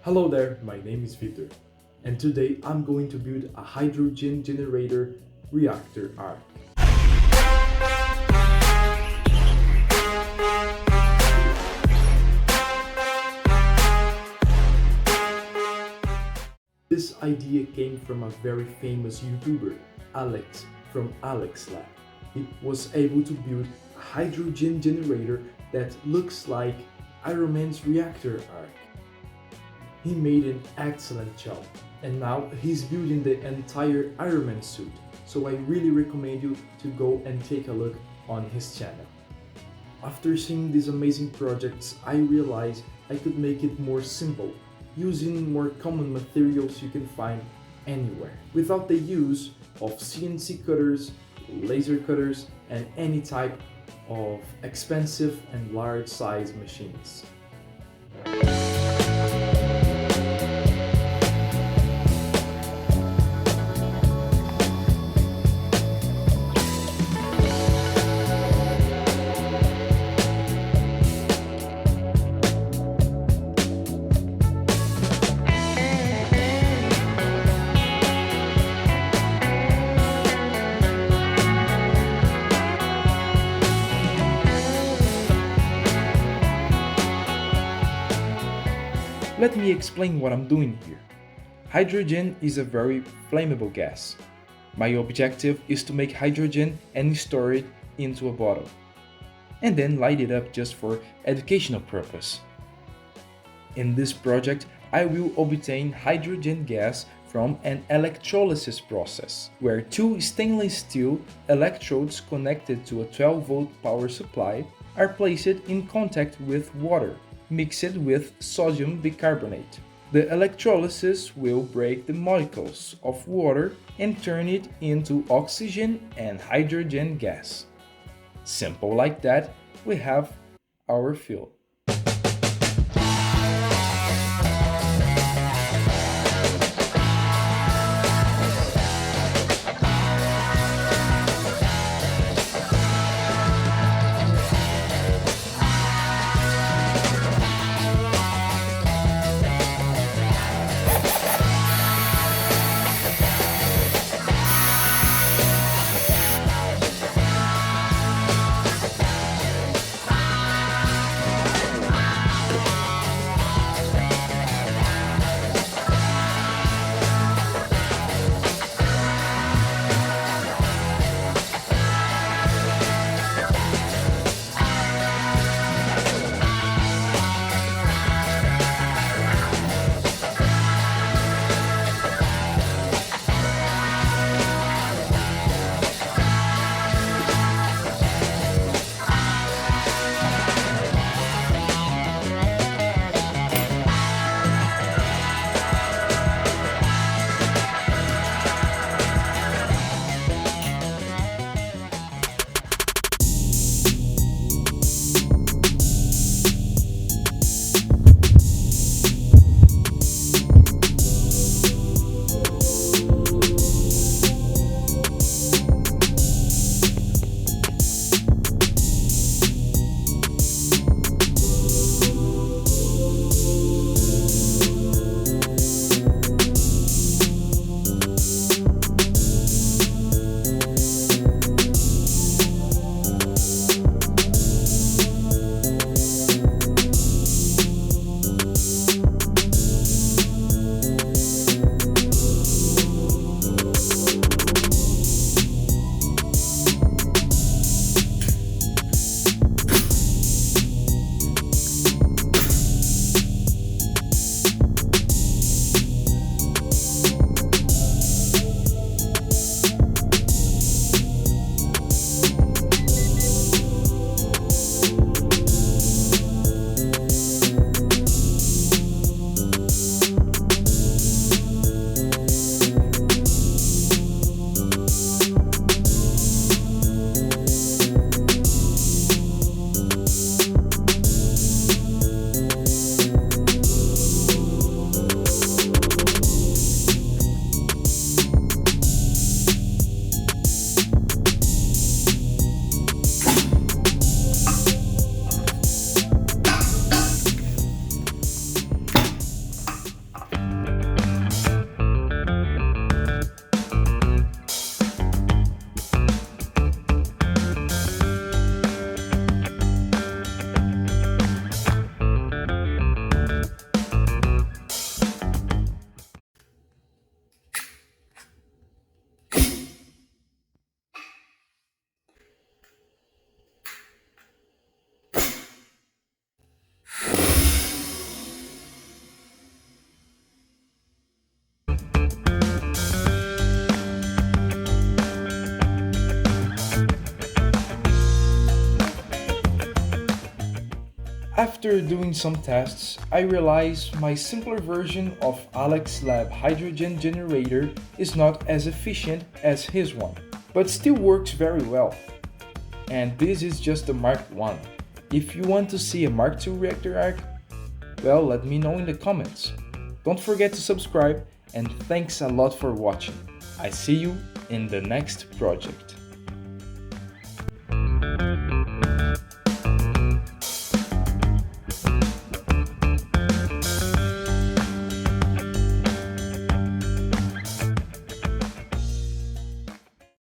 Hello there, my name is Vitor, and today I'm going to build a hydrogen generator reactor arc. This idea came from a very famous YouTuber, Alex, from Alex Lab. He was able to build a hydrogen generator that looks like Iron Man's reactor arc. He made an excellent job, and now he's building the entire Iron Man suit, so I really recommend you to go and take a look on his channel. After seeing these amazing projects, I realized I could make it more simple, using more common materials you can find anywhere, without the use of CNC cutters, laser cutters, and any type of expensive and large size machines. Let me explain what I'm doing here. Hydrogen is a very flammable gas. My objective is to make hydrogen and store it into a bottle, and then light it up just for educational purpose. In this project, I will obtain hydrogen gas from an electrolysis process, where two stainless steel electrodes connected to a 12-volt power supply are placed in contact with water, mixed with sodium bicarbonate. The electrolysis will break the molecules of water and turn it into oxygen and hydrogen gas. Simple like that, we have our fuel. After doing some tests, I realized my simpler version of Alex's lab hydrogen generator is not as efficient as his one, but still works very well. And this is just the Mark 1. If you want to see a Mark 2 reactor arc, well, let me know in the comments. Don't forget to subscribe, and thanks a lot for watching. I see you in the next project.